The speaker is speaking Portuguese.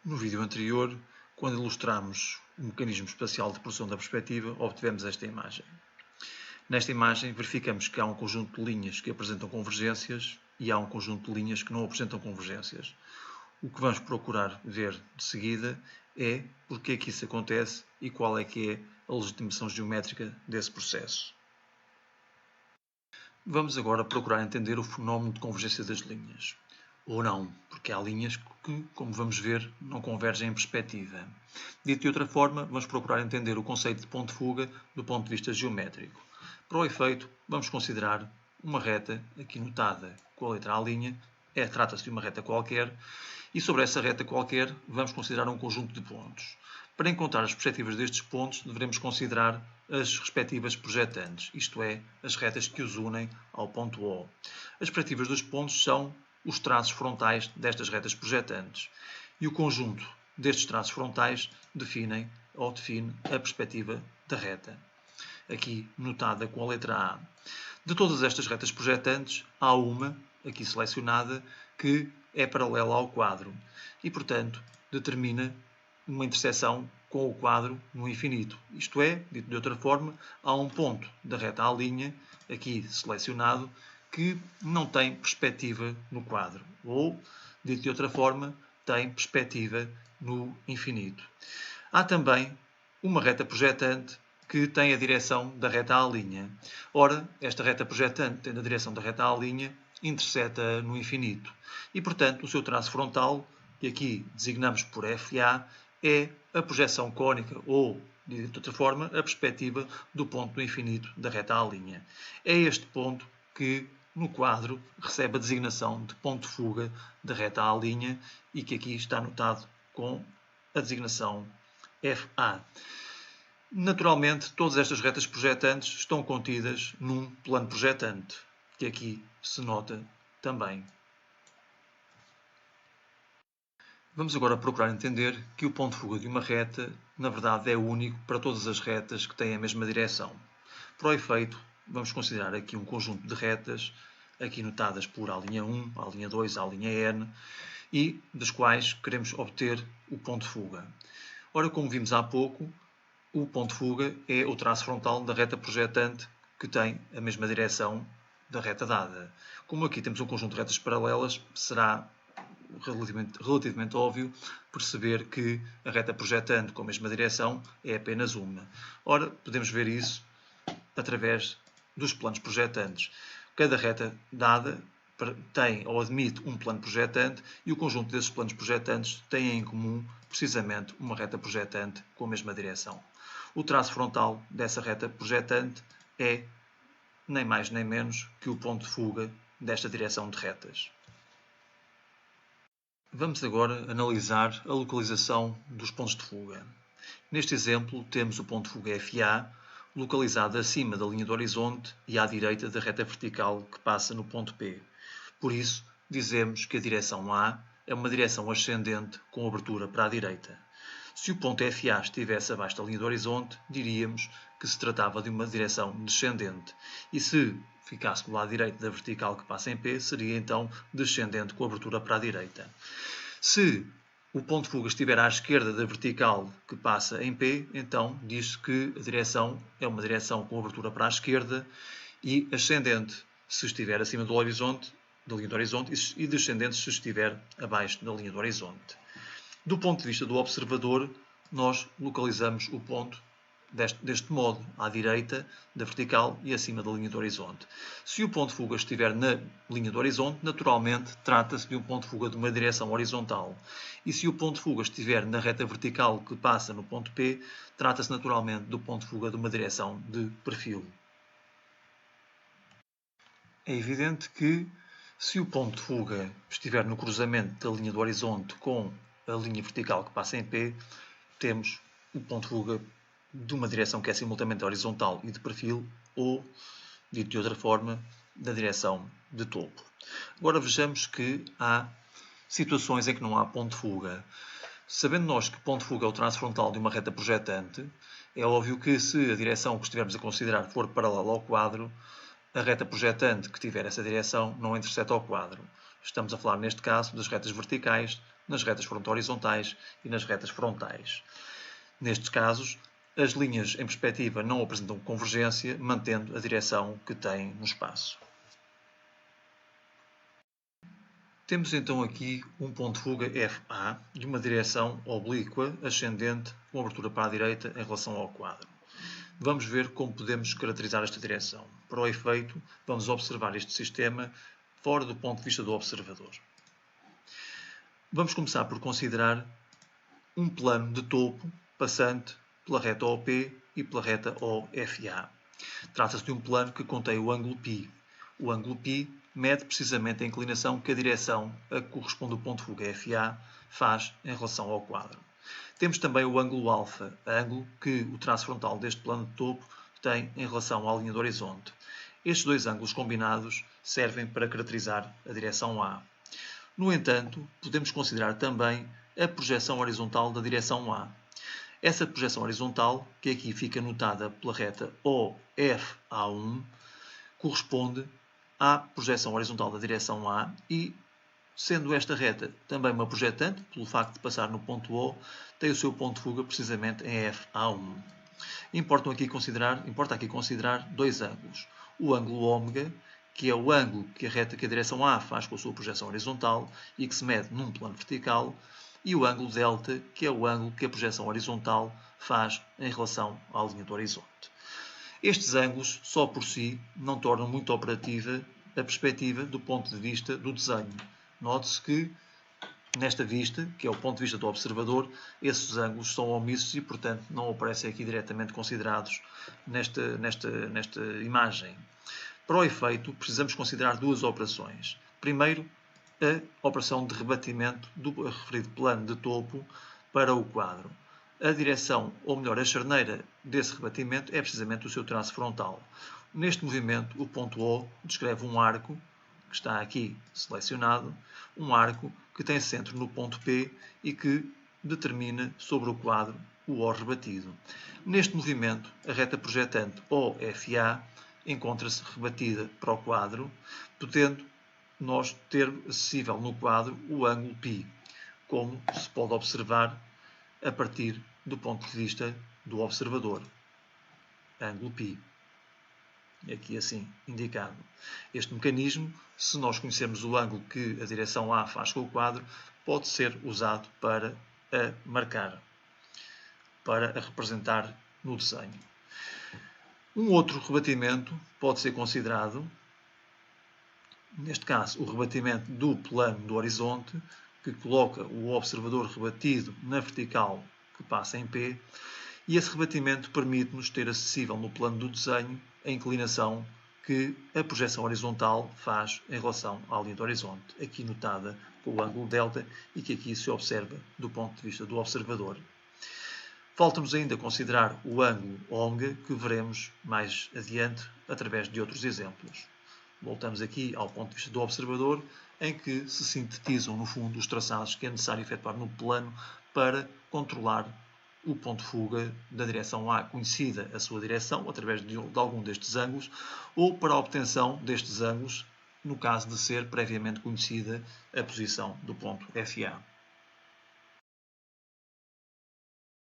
No vídeo anterior, quando ilustramos o mecanismo espacial de produção da perspectiva, obtivemos esta imagem. Nesta imagem, verificamos que há um conjunto de linhas que apresentam convergências e há um conjunto de linhas que não apresentam convergências. O que vamos procurar ver de seguida é porque é que isso acontece e qual é que é a legitimação geométrica desse processo. Vamos agora procurar entender o fenómeno de convergência das linhas. Ou não, porque há linhas que, como vamos ver, não convergem em perspectiva. Dito de outra forma, vamos procurar entender o conceito de ponto de fuga do ponto de vista geométrico. Para o efeito, vamos considerar uma reta, aqui notada com a letra A', trata-se de uma reta qualquer, e sobre essa reta qualquer vamos considerar um conjunto de pontos. Para encontrar as perspectivas destes pontos, devemos considerar as respectivas projetantes, isto é, as retas que os unem ao ponto O. As perspectivas dos pontos são os traços frontais destas retas projetantes, e o conjunto destes traços frontais define a perspectiva da reta, aqui notada com a letra A. De todas estas retas projetantes, há uma, aqui selecionada, que é paralela ao quadro e, portanto, determina uma interseção com o quadro no infinito. Isto é, dito de outra forma, há um ponto da reta A', aqui selecionado, que não tem perspectiva no quadro. Ou, dito de outra forma, tem perspectiva no infinito. Há também uma reta projetante que tem a direção da reta A'. Ora, esta reta projetante, tendo a direção da reta A', interseta no infinito. E, portanto, o seu traço frontal, que aqui designamos por FA, é a projeção cónica, ou, de outra forma, a perspectiva do ponto do infinito da reta A'. É este ponto que, no quadro, recebe a designação de ponto de fuga da reta A' e que aqui está anotado com a designação FA. Naturalmente, todas estas retas projetantes estão contidas num plano projetante, que aqui se nota também. Vamos agora procurar entender que o ponto de fuga de uma reta, na verdade, é único para todas as retas que têm a mesma direção. Para o efeito, vamos considerar aqui um conjunto de retas, aqui notadas por A'1, A'2, A'N, e das quais queremos obter o ponto de fuga. Ora, como vimos há pouco, o ponto de fuga é o traço frontal da reta projetante que tem a mesma direção da reta dada. Como aqui temos um conjunto de retas paralelas, será relativamente óbvio perceber que a reta projetante com a mesma direção é apenas uma. Ora, podemos ver isso através dos planos projetantes. Cada reta dada tem ou admite um plano projetante e o conjunto desses planos projetantes tem em comum precisamente uma reta projetante com a mesma direção. O traço frontal dessa reta projetante é nem mais nem menos que o ponto de fuga desta direção de retas. Vamos agora analisar a localização dos pontos de fuga. Neste exemplo, temos o ponto de fuga FA, localizado acima da linha do horizonte e à direita da reta vertical que passa no ponto P. Por isso, dizemos que a direção A é uma direção ascendente com abertura para a direita. Se o ponto FA estivesse abaixo da linha do horizonte, diríamos que se tratava de uma direção descendente. E se ficasse do lado direito da vertical que passa em P, seria então descendente com abertura para a direita. Se o ponto de fuga estiver à esquerda da vertical que passa em P, então diz-se que a direção é uma direção com abertura para a esquerda e ascendente se estiver acima do horizonte, da linha do horizonte, e descendente se estiver abaixo da linha do horizonte. Do ponto de vista do observador, nós localizamos o ponto deste modo, à direita da vertical e acima da linha do horizonte. Se o ponto de fuga estiver na linha do horizonte, naturalmente trata-se de um ponto de fuga de uma direção horizontal. E se o ponto de fuga estiver na reta vertical que passa no ponto P, trata-se naturalmente do ponto de fuga de uma direção de perfil. É evidente que se o ponto de fuga estiver no cruzamento da linha do horizonte com a linha vertical que passa em P, temos o ponto de fuga de uma direção que é simultaneamente horizontal e de perfil, ou, dito de outra forma, da direção de topo. Agora vejamos que há situações em que não há ponto de fuga. Sabendo nós que ponto de fuga é o traço frontal de uma reta projetante, é óbvio que se a direção que estivermos a considerar for paralela ao quadro, a reta projetante que tiver essa direção não interseta ao quadro. Estamos a falar, neste caso, das retas verticais, nas retas fronto-horizontais e nas retas frontais. Nestes casos, as linhas em perspectiva não apresentam convergência, mantendo a direção que têm no espaço. Temos então aqui um ponto de fuga FA de uma direção oblíqua ascendente com abertura para a direita em relação ao quadro. Vamos ver como podemos caracterizar esta direção. Para o efeito, vamos observar este sistema fora do ponto de vista do observador. Vamos começar por considerar um plano de topo passante pela reta OP e pela reta OFA. Trata-se de um plano que contém o ângulo π. O ângulo π mede precisamente a inclinação que a direção a que corresponde o ponto de fuga FA faz em relação ao quadro. Temos também o ângulo alfa, ângulo que o traço frontal deste plano de topo tem em relação à linha do horizonte. Estes dois ângulos combinados servem para caracterizar a direção A. No entanto, podemos considerar também a projeção horizontal da direção A. Essa projeção horizontal, que aqui fica notada pela reta OFA1, corresponde à projeção horizontal da direção A e, sendo esta reta também uma projetante, pelo facto de passar no ponto O, tem o seu ponto de fuga precisamente em FA1. Importa aqui considerar dois ângulos. O ângulo ômega, que é o ângulo que a reta que a direção A faz com a sua projeção horizontal e que se mede num plano vertical, e o ângulo delta, que é o ângulo que a projeção horizontal faz em relação à linha do horizonte. Estes ângulos, só por si, não tornam muito operativa a perspectiva do ponto de vista do desenho. Note-se que, nesta vista, que é o ponto de vista do observador, esses ângulos são omissos e, portanto, não aparecem aqui diretamente considerados nesta imagem. Para o efeito, precisamos considerar duas operações. Primeiro, a operação de rebatimento do referido plano de topo para o quadro. A direção, ou melhor, a charneira desse rebatimento é precisamente o seu traço frontal. Neste movimento, o ponto O descreve um arco, que está aqui selecionado, um arco que tem centro no ponto P e que determina sobre o quadro o O rebatido. Neste movimento, a reta projetante OFA encontra-se rebatida para o quadro, podendo nós ter acessível no quadro o ângulo π, como se pode observar a partir do ponto de vista do observador. Ângulo π. Aqui assim indicado. Este mecanismo, se nós conhecermos o ângulo que a direção A faz com o quadro, pode ser usado para a marcar, para a representar no desenho. Um outro rebatimento pode ser considerado, neste caso, o rebatimento do plano do horizonte, que coloca o observador rebatido na vertical que passa em P, e esse rebatimento permite-nos ter acessível no plano do desenho a inclinação que a projeção horizontal faz em relação à linha do horizonte, aqui notada com o ângulo delta e que aqui se observa do ponto de vista do observador. Falta-nos ainda considerar o ângulo ômega, que veremos mais adiante através de outros exemplos. Voltamos aqui ao ponto de vista do observador, em que se sintetizam, no fundo, os traçados que é necessário efetuar no plano para controlar o ponto de fuga da direção A, conhecida a sua direção, através de algum destes ângulos, ou para a obtenção destes ângulos, no caso de ser previamente conhecida a posição do ponto FA.